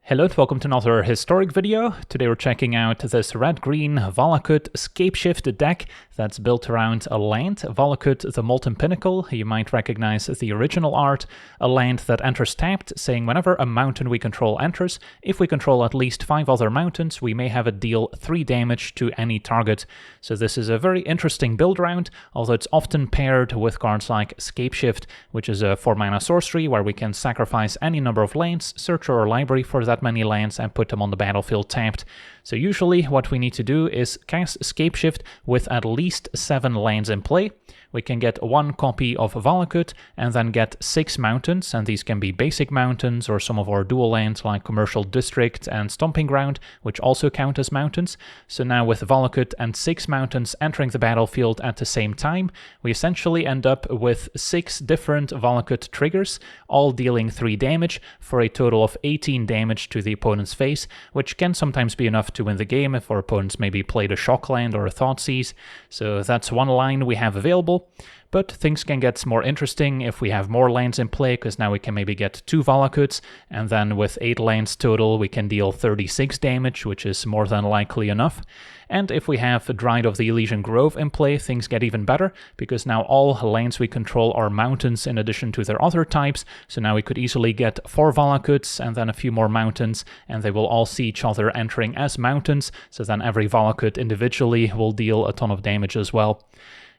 Hello and welcome to another historic video. Today we're checking out this red-green Valakut Scapeshift deck that's built around a land, Valakut the Molten Pinnacle. You might recognize the original art, a land that enters tapped, saying whenever a mountain we control enters, if we control at least 5 other mountains, we may have it deal 3 damage to any target. So this is a very interesting build round, although it's often paired with cards like Scapeshift, which is a 4-mana sorcery where we can sacrifice any number of lands, search our library for that many lands and put them on the battlefield tapped. So usually what we need to do is cast Scapeshift with at least 7 lands in play. We can get 1 copy of Valakut and then get 6 mountains, and these can be basic mountains or some of our dual lands like Commercial District and Stomping Ground, which also count as mountains. So now with Valakut and 6 mountains entering the battlefield at the same time, we essentially end up with 6 different Valakut triggers, all dealing 3 damage for a total of 18 damage to the opponent's face, which can sometimes be enough to win the game if our opponents maybe played a Shock Land or a Thoughtseize. So that's one line we have available. But things can get more interesting if we have more lands in play, because now we can maybe get 2 Valakuts, and then with 8 lands total we can deal 36 damage, which is more than likely enough. And if we have Dryad of the Elysian Grove in play, things get even better, because now all lands we control are mountains in addition to their other types, so now we could easily get 4 Valakuts and then a few more mountains, and they will all see each other entering as mountains, so then every Valakut individually will deal a ton of damage as well.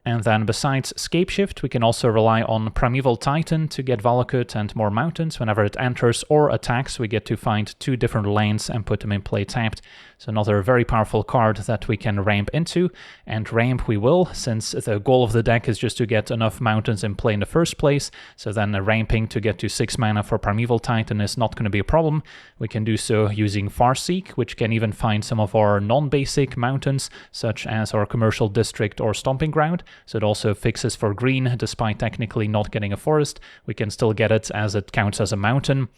And then besides Scapeshift, we can also rely on Primeval Titan to get Valakut and more mountains. Whenever it enters or attacks, we get to find 2 different lanes and put them in play tapped. So another very powerful card that we can ramp into, and ramp we will, since the goal of the deck is just to get enough mountains in play in the first place. So then ramping to get to 6 mana for Primeval Titan is not going to be a problem. We can do so using Farseek, which can even find some of our non-basic mountains, such as our Commercial District or Stomping Ground. So it also fixes for green, despite technically not getting a forest. We can still get it as it counts as a mountain.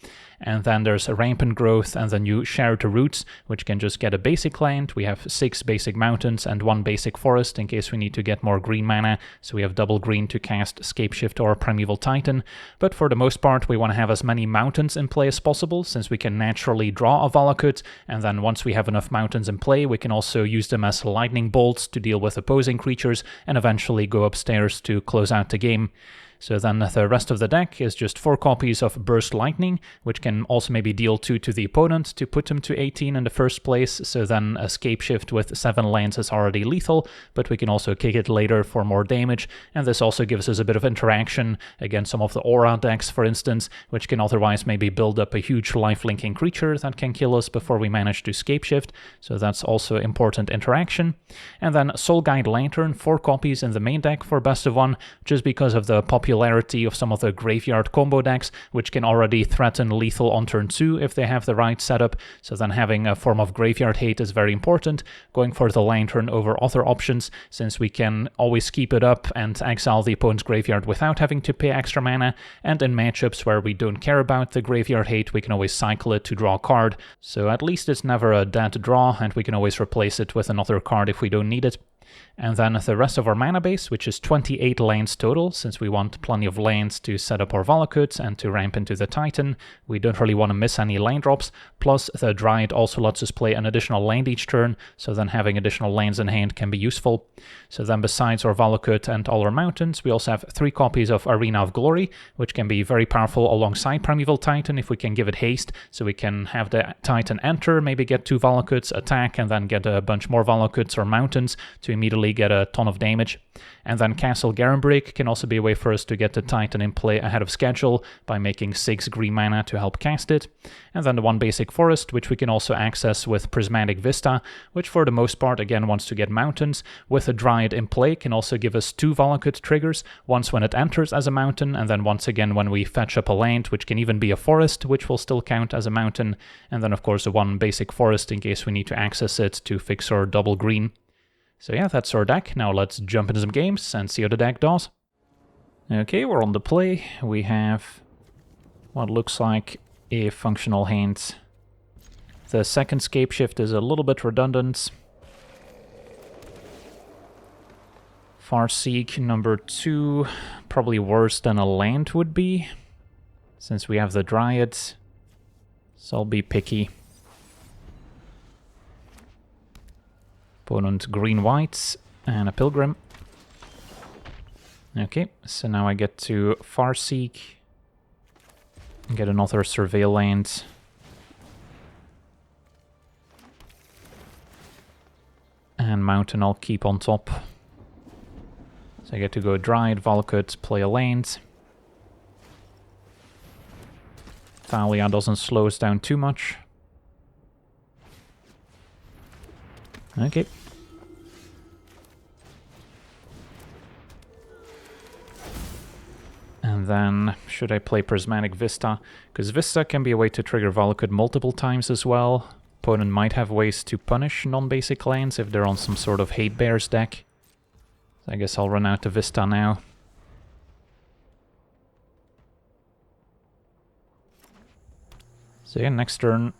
And then there's a Rampant Growth and the new Shared Roots, which can just get a basic land. We have 6 basic mountains and 1 basic forest in case we need to get more green mana, so we have double green to cast Scapeshift or Primeval Titan. But for the most part, we want to have as many mountains in play as possible, since we can naturally draw a Valakut, and then once we have enough mountains in play, we can also use them as lightning bolts to deal with opposing creatures, and eventually go upstairs to close out the game. So then the rest of the deck is just 4 copies of Burst Lightning, which can also maybe deal 2 to the opponent to put them to 18 in the first place. So then a Scapeshift with 7 lands is already lethal, but we can also kick it later for more damage. And this also gives us a bit of interaction against some of the Aura decks, for instance, which can otherwise maybe build up a huge life-linking creature that can kill us before we manage to Scapeshift. So that's also important interaction. And then Soul Guide Lantern, 4 copies in the main deck for best of 1, just because of the popularity of some of the graveyard combo decks, which can already threaten lethal on turn 2 if they have the right setup. So then having a form of graveyard hate is very important, going for the Lantern over other options, since we can always keep it up and exile the opponent's graveyard without having to pay extra mana, and in matchups where we don't care about the graveyard hate, we can always cycle it to draw a card. So at least it's never a dead draw, and we can always replace it with another card if we don't need it. And then the rest of our mana base, which is 28 lands total, since we want plenty of lands to set up our Valakut and to ramp into the Titan. We don't really want to miss any land drops, plus the Dryad also lets us play an additional land each turn, so then having additional lands in hand can be useful. So then besides our Valakut and all our mountains, we also have 3 copies of Arena of Glory, which can be very powerful alongside Primeval Titan if we can give it haste, so we can have the Titan enter, maybe get 2 Valakuts, attack, and then get a bunch more Valakuts or mountains to immediately get a ton of damage. And then Castle Garenbrig can also be a way for us to get the Titan in play ahead of schedule by making 6 green mana to help cast it. And then the 1 basic forest, which we can also access with Prismatic Vista, which for the most part again wants to get mountains. With a Dryad in play can also give us 2 Valakut triggers, once when it enters as a mountain, and then once again when we fetch up a land, which can even be a forest, which will still count as a mountain. And then of course the 1 basic forest in case we need to access it to fix our double green. So yeah, that's our deck. Now let's jump into some games and see how the deck does. Okay, we're on the play. We have what looks like a functional hand. The second Scapeshift is a little bit redundant. Farseek number 2, probably worse than a land would be, since we have the Dryad. So I'll be picky. Opponent green-white and a Pilgrim. Okay, so now I get to Farseek and get another Surveil land. And Mountain I'll keep on top. So I get to go Dryad, Valakut, play a land. Thalia doesn't slow us down too much. Okay. And then, should I play Prismatic Vista? Because Vista can be a way to trigger Valakut multiple times as well. Opponent might have ways to punish non-basic lands if they're on some sort of Hate Bears deck. So I guess I'll run out to Vista now. So yeah, next turn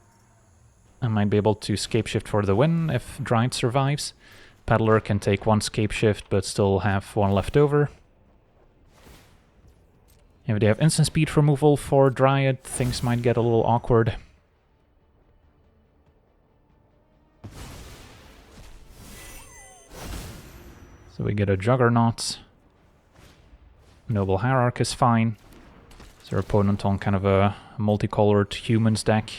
I might be able to Scapeshift for the win if Dryad survives. Peddler can take one Scapeshift but still have one left over. If they have instant speed removal for Dryad, things might get a little awkward. So we get a Juggernaut. Noble Hierarch is fine. Is our opponent on kind of a multicolored humans deck?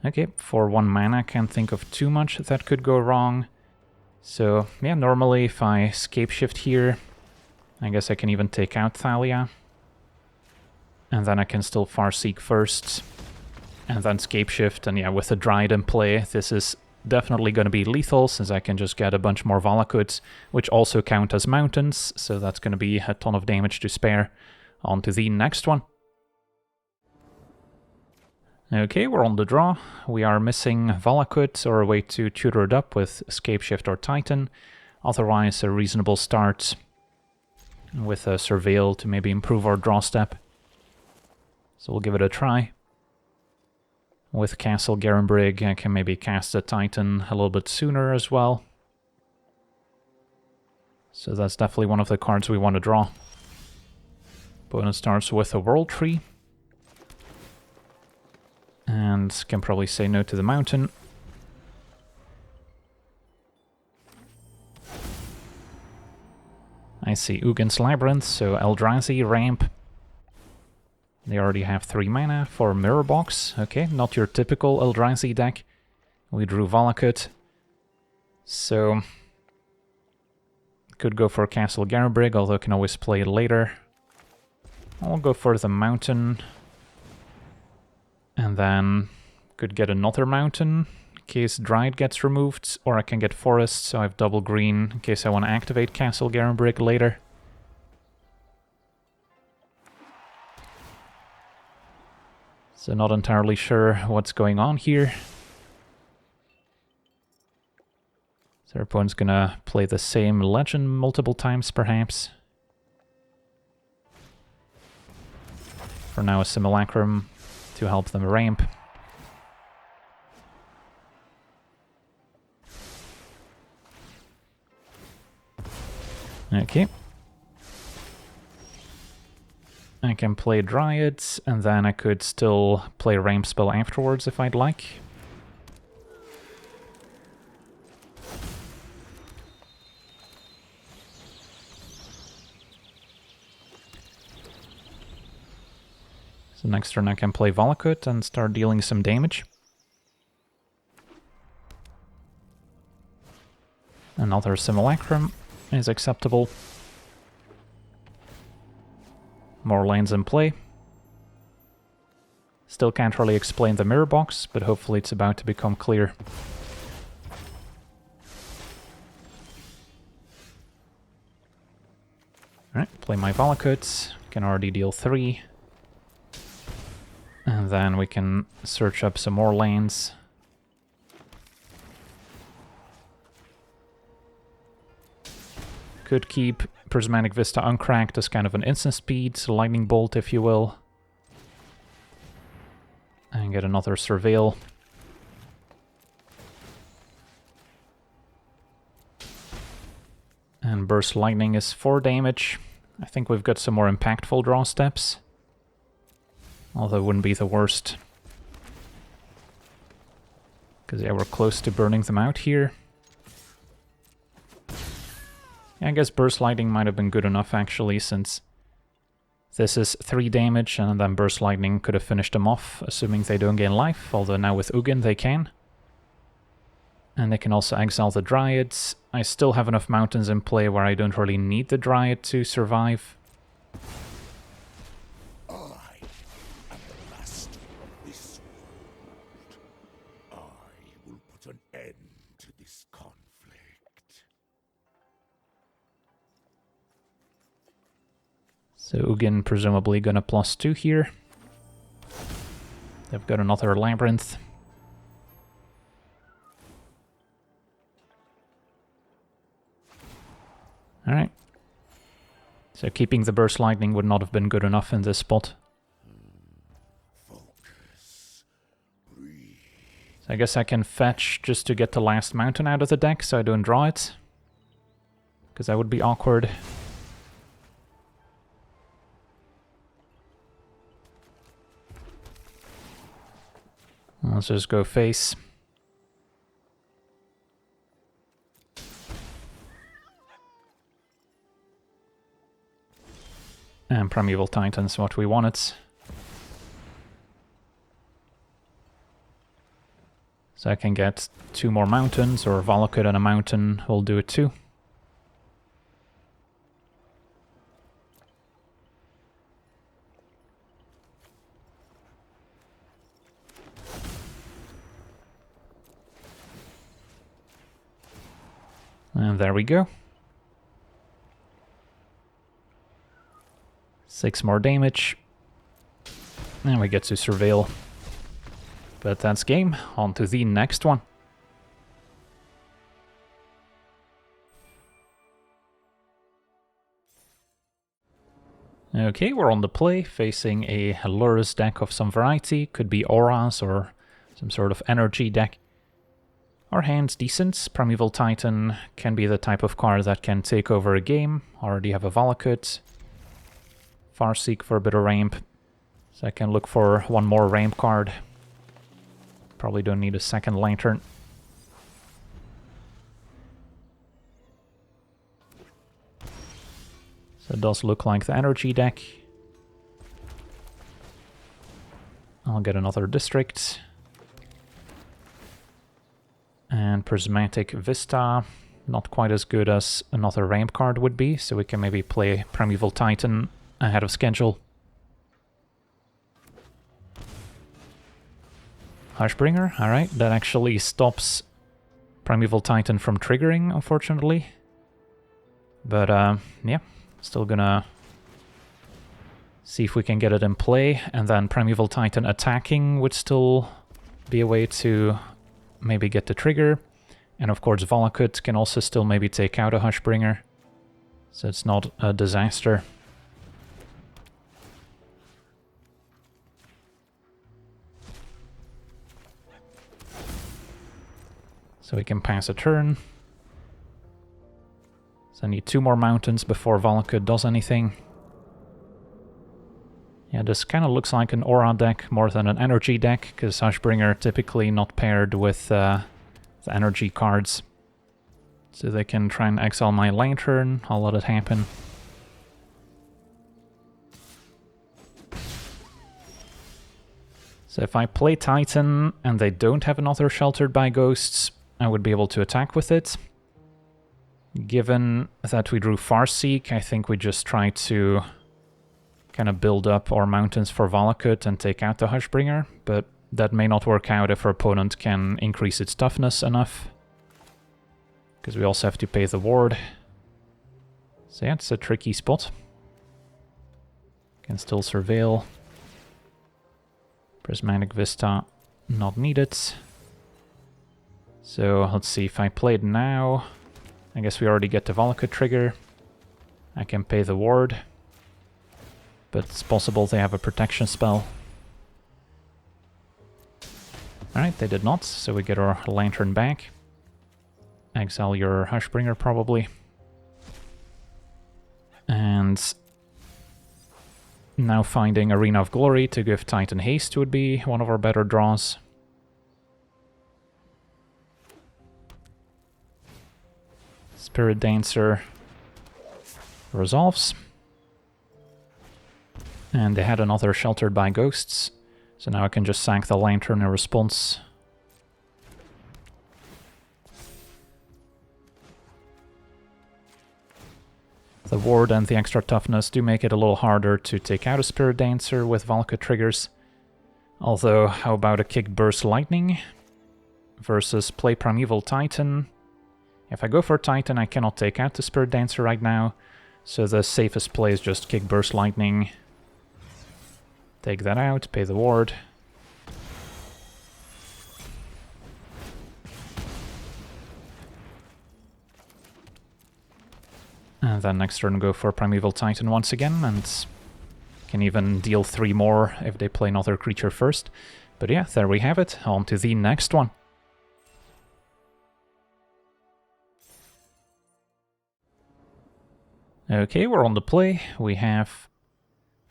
Okay, for 1 mana, can't think of too much that could go wrong. So yeah, normally if I Scapeshift here, I guess I can even take out Thalia. And then I can still Farseek first. And then Scapeshift, and yeah, with the Dryad in play, this is definitely going to be lethal, since I can just get a bunch more Valakuts, which also count as mountains, so that's going to be a ton of damage to spare. On to the next one. Okay, we're on the draw. We are missing Valakut, or a way to tutor it up with Scapeshift or Titan. Otherwise, a reasonable start with a Surveil to maybe improve our draw step. So we'll give it a try. With Castle Garenbrig, I can maybe cast a Titan a little bit sooner as well. So that's definitely one of the cards we want to draw. Opponent starts with a World Tree. And can probably say no to the Mountain. I see Ugin's Labyrinth, so Eldrazi, Ramp. They already have 3 mana for Mirror Box. Okay, not your typical Eldrazi deck. We drew Valakut. So could go for Castle Garenbrig, although I can always play it later. I'll go for the Mountain. And then could get another Mountain in case Dryad gets removed, or I can get Forest, so I have double green in case I want to activate Castle Garenbrig later. So not entirely sure what's going on here. So our opponent's gonna play the same legend multiple times, perhaps. For now, a Simulacrum to help them ramp. Okay. I can play Dryads, and then I could still play a ramp spell afterwards if I'd like. So next turn I can play Valakut and start dealing some damage. Another Simulacrum is acceptable. More lands in play. Still can't really explain the mirror box, but hopefully it's about to become clear. Alright, play my Valakut. Can already deal 3. And then we can search up some more lands. Could keep Prismatic Vista uncracked as kind of an instant speed, lightning bolt if you will. And get another Surveil. And Burst Lightning is 4 damage. I think we've got some more impactful draw steps. Although it wouldn't be the worst. Because yeah, we're close to burning them out here. I guess Burst Lightning might have been good enough actually, since this is 3 damage, and then Burst Lightning could have finished them off, assuming they don't gain life, although now with Ugin they can. And they can also exile the Dryads. I still have enough mountains in play where I don't really need the Dryad to survive. I am the master of this world. I will put an end to this conflict. So Ugin presumably gonna +2 here. They've got another Labyrinth. Alright. So keeping the Burst Lightning would not have been good enough in this spot. Focus. Breathe. So I guess I can fetch just to get the last mountain out of the deck so I don't draw it. Because that would be awkward. Let's just go face. And Primeval Titan's what we wanted. So I can get 2 more mountains, or Valakut and a mountain will do it too. And there we go. 6 more damage. And we get to Surveil. But that's game. On to the next one. Okay, we're on the play, facing a Lurrus deck of some variety. Could be auras or some sort of energy deck. Our hand's decent. Primeval Titan can be the type of card that can take over a game. Already have a Valakut. Farseek for a bit of ramp. So I can look for one more ramp card. Probably don't need a second Lantern. So it does look like the energy deck. I'll get another District. And Prismatic Vista. Not quite as good as another ramp card would be, so we can maybe play Primeval Titan ahead of schedule. Hushbringer, alright, that actually stops Primeval Titan from triggering, unfortunately. But yeah, still gonna see if we can get it in play, and then Primeval Titan attacking would still be a way to maybe get the trigger. And of course Valakut can also still maybe take out a Hushbringer, so it's not a disaster. So we can pass a turn. So I need 2 more mountains before Valakut does anything. Yeah, this kind of looks like an aura deck more than an energy deck, because Hushbringer typically not paired with the energy cards. So they can try and exile my Lantern, I'll let it happen. So if I play Titan and they don't have another Sheltered by Ghosts, I would be able to attack with it. Given that we drew Farseek, I think we just try to kind of build up our mountains for Valakut and take out the Hushbringer, but that may not work out if our opponent can increase its toughness enough. Because we also have to pay the ward. So yeah, it's a tricky spot. Can still Surveil. Prismatic Vista, not needed. So let's see, if I play it now, I guess we already get the Valakut trigger. I can pay the ward. But it's possible they have a protection spell. Alright, they did not, so we get our Lantern back. Exile your Hushbringer probably. And now finding Arena of Glory to give Titan haste would be one of our better draws. Spirit Dancer resolves. And they had another Sheltered by Ghosts, so now I can just sack the Lantern in response. The ward and the extra toughness do make it a little harder to take out a Spirit Dancer with Valakut triggers. Although, how about a kick Burst Lightning versus play Primeval Titan? If I go for Titan, I cannot take out the Spirit Dancer right now, so the safest play is just kick Burst Lightning. Take that out, pay the ward. And then next turn go for Primeval Titan once again, and can even deal 3 more if they play another creature first. But yeah, there we have it. On to the next one. Okay, we're on the play. We have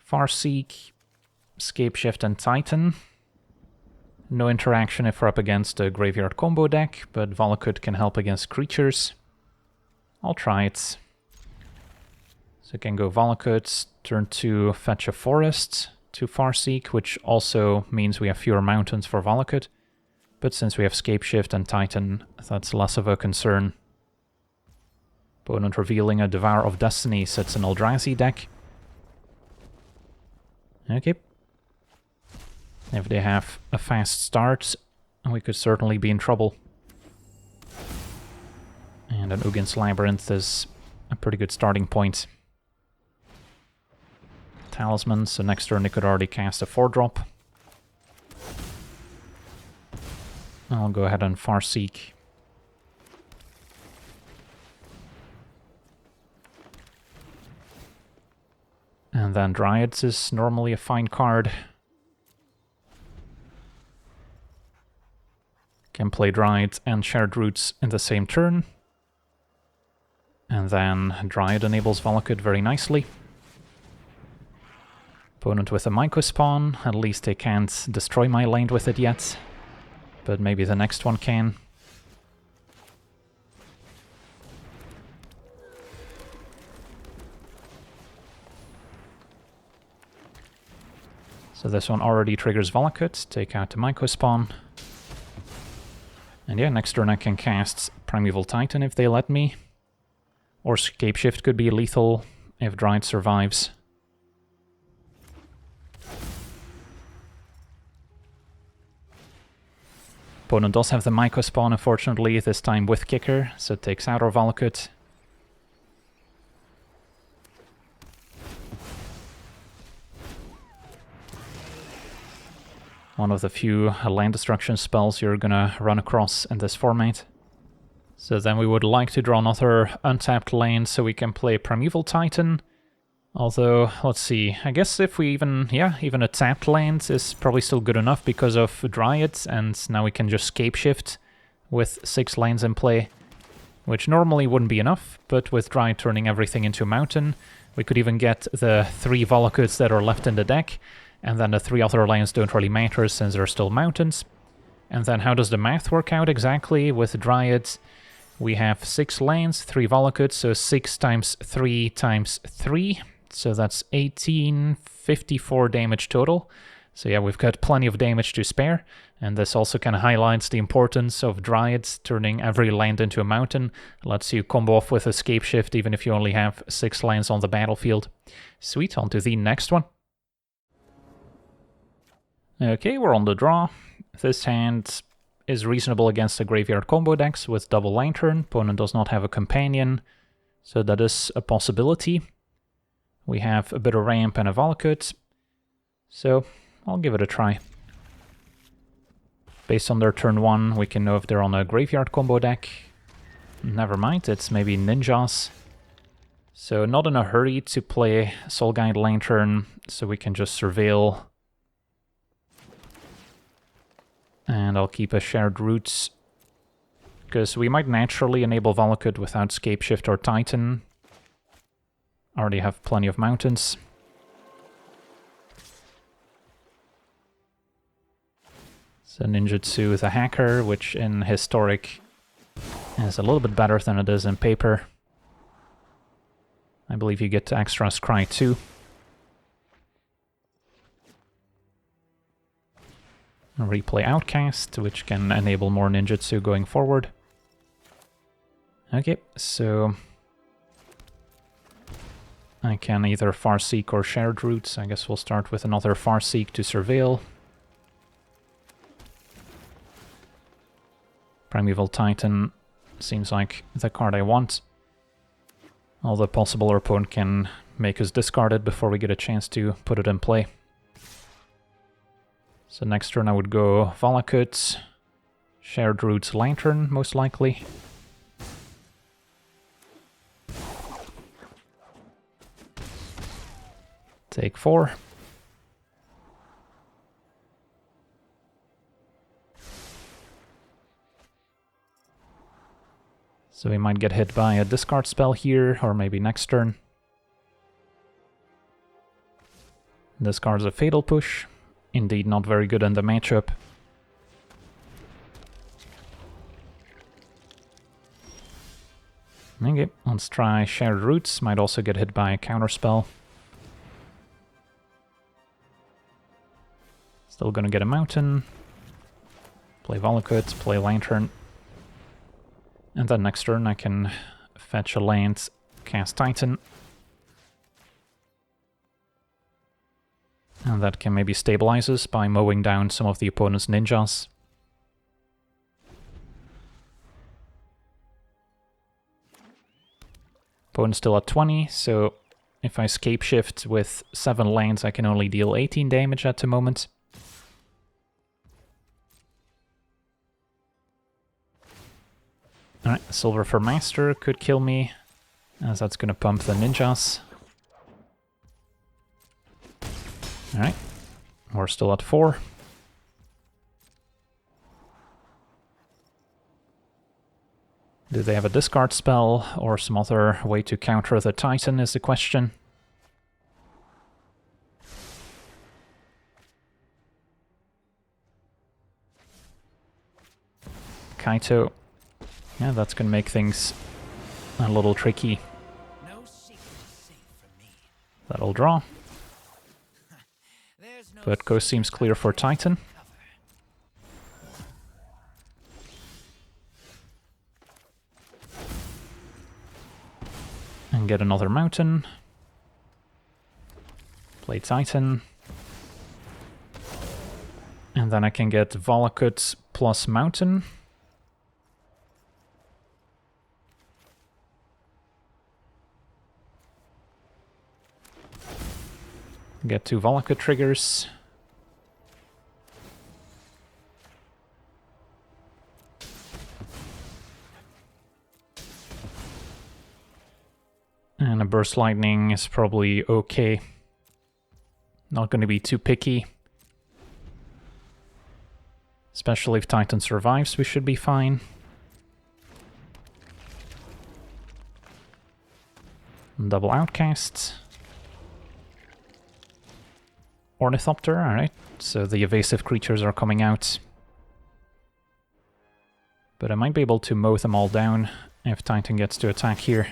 Farseek, Scapeshift and Titan. No interaction if we're up against a graveyard combo deck, but Valakut can help against creatures. I'll try it. So I can go Valakut, turn 2, fetch a forest to Farseek, which also means we have fewer mountains for Valakut. But since we have Scapeshift and Titan, that's less of a concern. Opponent revealing a Devour of Destiny sets an Eldrazi deck. Okay. If they have a fast start, we could certainly be in trouble. And an Ugin's Labyrinth is a pretty good starting point. Talisman, so next turn they could already cast a 4-drop. I'll go ahead and Farseek. And then Dryads is normally a fine card. Can play Dryad and Shared Roots in the same turn. And then Dryad enables Valakut very nicely. Opponent with a Myco Spawn, at least they can't destroy my land with it yet. But maybe the next one can. So this one already triggers Valakut, take out the Myco Spawn. And yeah, next turn I can cast Primeval Titan if they let me. Or Scapeshift could be lethal if Dryad survives. Opponent does have the Myco Spawn, unfortunately, this time with Kicker, so it takes out our Valakut. One of the few land destruction spells you're gonna run across in this format. So then we would like to draw another untapped land so we can play Primeval Titan. Although, let's see, I guess if we even a tapped land is probably still good enough because of Dryad, and now we can just Scapeshift with 6 lands in play, which normally wouldn't be enough, but with Dryad turning everything into a mountain, we could even get the 3 Valakuts that are left in the deck, and then the 3 other lands don't really matter since they're still mountains. And then how does the math work out exactly with Dryad? We have 6 lands, 3 Valakuts, so 6 times 3 times 3. So that's 1854 damage total. So yeah, we've got plenty of damage to spare. And this also kind of highlights the importance of Dryads turning every land into a mountain. Lets you combo off with a Scapeshift even if you only have 6 lands on the battlefield. Sweet, on to the next one. Okay, we're on the draw. This hand is reasonable against the graveyard combo decks with double Lantern. Opponent does not have a companion, so that is a possibility. We have a bit of ramp and a Valakut, so I'll give it a try. Based on their turn 1, we can know if they're on a graveyard combo deck. Never mind, it's maybe Ninjas. So not in a hurry to play Soul Guide Lantern, so we can just surveil. And I'll keep a Shared Roots, because we might naturally enable Valakut without Scapeshift or Titan. Already have plenty of mountains. So Ninjutsu the Hacker, which in Historic is a little bit better than it is in paper. I believe you get extra scry too. Replay Outcast, which can enable more ninjutsu going forward. Okay, so I can either Farseek or Shared Roots. I guess we'll start with another Farseek to Surveil. Primeval Titan seems like the card I want. Although possible our opponent can make us discard it before we get a chance to put it in play. So next turn I would go Valakut, Shared Roots Lantern, most likely. Take 4. So we might get hit by a discard spell here, or maybe next turn. Discards a Fatal Push. Indeed not very good in the matchup. Okay, let's try Shared Roots. Might also get hit by a counterspell. Still gonna get a Mountain. Play Valakut, play Lantern. And then next turn I can fetch a land, cast Titan. And that can maybe stabilize us by mowing down some of the opponent's ninjas. Opponent's still at 20, so if I Scapeshift with 7 lands I can only deal 18 damage at the moment. Alright, Silver for Master could kill me, as that's gonna pump the ninjas. Alright, we're still at 4. Do they have a discard spell or some other way to counter the Titan is the question. Kaito. Yeah, that's gonna make things a little tricky. No secret is safe from me. That'll draw. There's no But Ghost seems clear for Titan. cover. And get another Mountain. Play Titan. And then I can get Valakut plus Mountain. Get 2 Valakut triggers. And a Burst Lightning is probably okay. Not going to be too picky. Especially if Titan survives, we should be fine. Double Outcast. Ornithopter, alright. So the evasive creatures are coming out. But I might be able to mow them all down if Titan gets to attack here.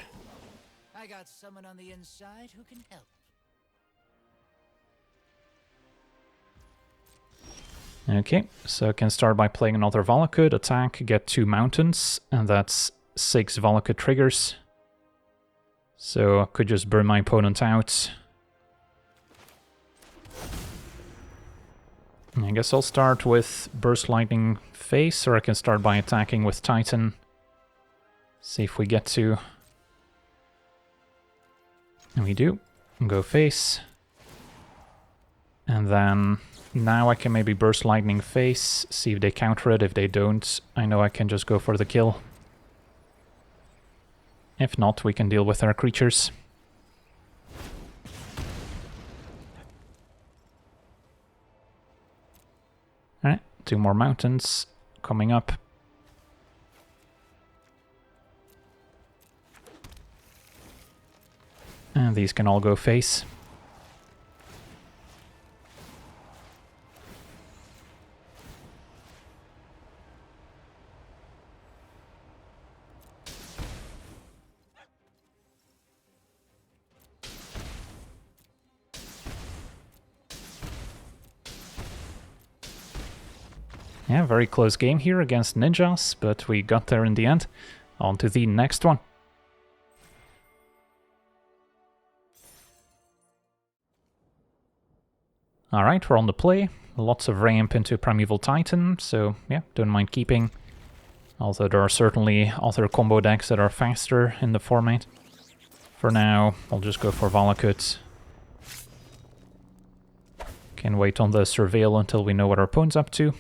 I got someone on the inside who can help. Okay, so I can start by playing another Valakut, attack, get 2 mountains, and that's 6 Valakut triggers. So I could just burn my opponent out. I guess I'll start with Burst Lightning face, or I can start by attacking with Titan. See if we get to... And we do. Go face. And then now I can maybe Burst Lightning face, see if they counter it. If they don't, I know I can just go for the kill. If not, we can deal with our creatures. Alright, 2 more mountains coming up. And these can all go face. Yeah, very close game here against ninjas, but we got there in the end. On to the next one. Alright, we're on the play. Lots of ramp into Primeval Titan, so yeah, don't mind keeping. Although there are certainly other combo decks that are faster in the format. For now, I'll just go for Valakut. Can wait on the Surveil until we know what our opponent's up to.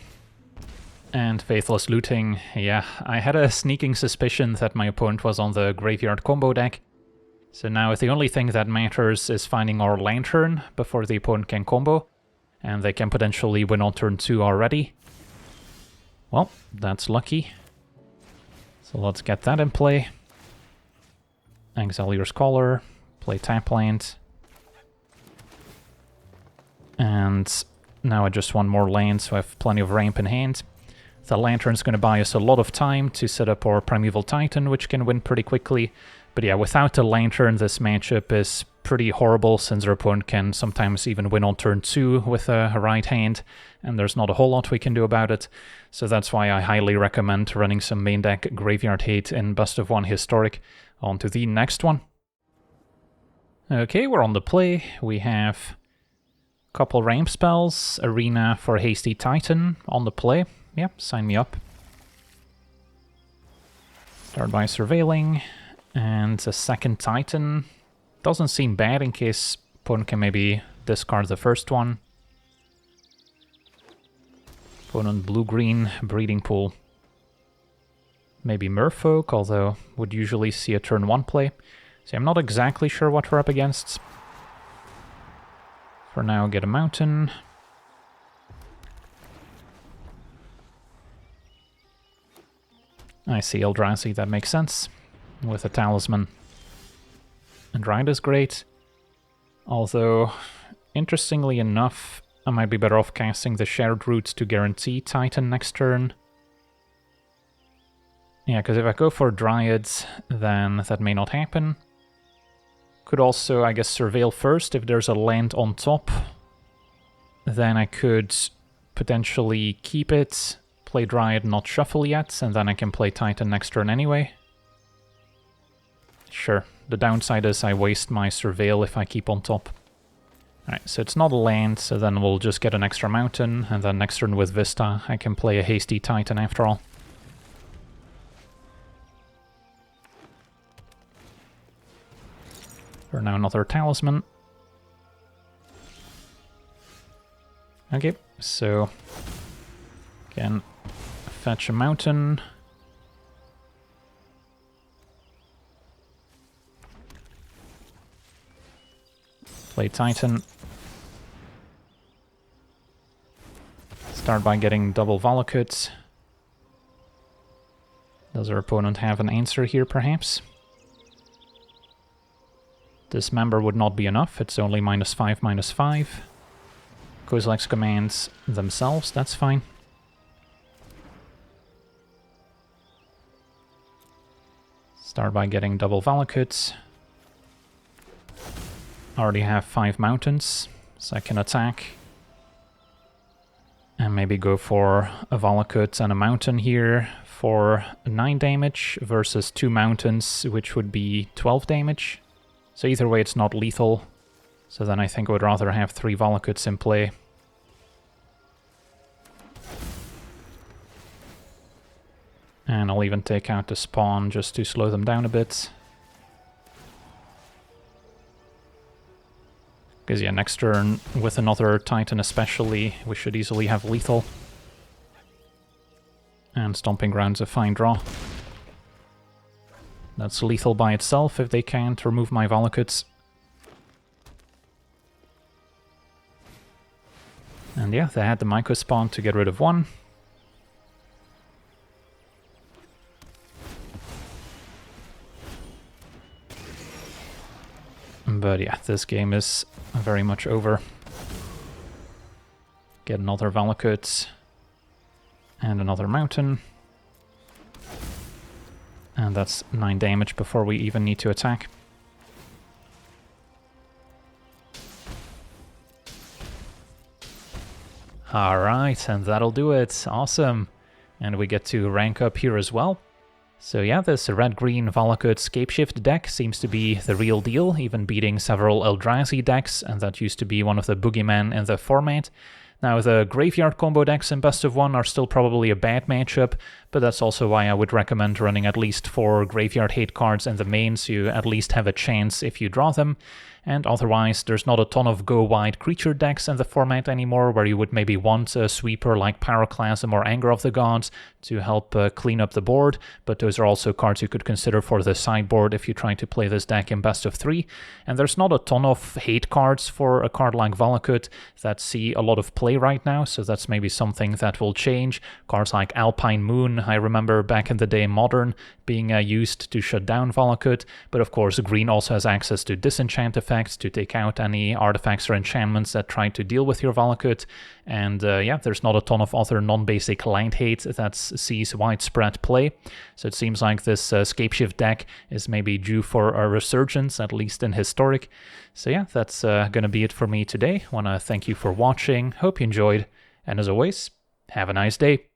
And Faithless Looting, yeah, I had a sneaking suspicion that my opponent was on the Graveyard combo deck. So now the only thing that matters is finding our Lantern before the opponent can combo. And they can potentially win on turn 2 already. Well, that's lucky. So let's get that in play. Exile your Scholar, play tap land. And now I just want more land, so I have plenty of ramp in hand. The Lantern's going to buy us a lot of time to set up our Primeval Titan, which can win pretty quickly. But yeah, without the Lantern, this matchup is pretty horrible, since our opponent can sometimes even win on turn 2 with a right hand, and there's not a whole lot we can do about it. So that's why I highly recommend running some main deck Graveyard Hate in Best of 1 Historic. On to the next one. Okay, we're on the play. We have a couple ramp spells, Arena for Hasty Titan on the play. Yeah, sign me up. Start by surveilling, and a second Titan. Doesn't seem bad in case opponent can maybe discard the first one. Opponent blue-green, Breeding Pool. Maybe Merfolk, although would usually see a turn 1 play. So I'm not exactly sure what we're up against. For now, get a Mountain. I see Eldrazi, that makes sense. With a Talisman. And Ride is great. Although, interestingly enough, I might be better off casting the Shared Roots to guarantee Titan next turn. Yeah, because if I go for Dryads, then that may not happen. Could also, I guess, Surveil first if there's a land on top. Then I could potentially keep it, play Dryad, not shuffle yet, and then I can play Titan next turn anyway. Sure, the downside is I waste my Surveil if I keep on top. Alright, so it's not a land, so then we'll just get an extra Mountain, and then next turn with Vista I can play a Hasty Titan after all. For now, another Talisman. Okay, so again, fetch a Mountain. Play Titan. Start by getting double Valakut. Does our opponent have an answer here, perhaps? Dismember would not be enough, it's only -5, -5. Kozilek's commands themselves, that's fine. Start by getting double Valakut. Already have 5 mountains, so I can attack. And maybe go for a Valakut and a mountain here for 9 damage versus 2 mountains, which would be 12 damage. So either way it's not lethal, so then I think I would rather have 3 Valakuts in play. And I'll even take out the spawn just to slow them down a bit. Because yeah, next turn, with another Titan especially, we should easily have lethal. And Stomping Ground's a fine draw. That's lethal by itself if they can't remove my Valakuts. And yeah, they had the Myco spawn to get rid of 1. But yeah, this game is very much over. Get another Valakut. And another mountain. And that's 9 damage before we even need to attack. Alright, and that'll do it. Awesome. And we get to rank up here as well. So yeah, this red-green Valakut Scapeshift deck seems to be the real deal, even beating several Eldrazi decks, and that used to be one of the boogeymen in the format. Now, the graveyard combo decks in Best of 1 are still probably a bad matchup, but that's also why I would recommend running at least 4 graveyard hate cards in the main, so you at least have a chance if you draw them. And otherwise, there's not a ton of go-wide creature decks in the format anymore, where you would maybe want a sweeper like Pyroclasm or Anger of the Gods to help clean up the board, but those are also cards you could consider for the sideboard if you try to play this deck in Best of 3. And there's not a ton of hate cards for a card like Valakut that see a lot of play right now, so that's maybe something that will change. Cards like Alpine Moon, I remember back in the day Modern being used to shut down Valakut, but of course green also has access to disenchant effects to take out any artifacts or enchantments that try to deal with your Valakut. And yeah, there's not a ton of other non-basic land hate that sees widespread play. So it seems like this Scapeshift deck is maybe due for a resurgence, at least in Historic. So yeah, that's gonna be it for me today. Wanna thank you for watching, hope you enjoyed, and as always, have a nice day.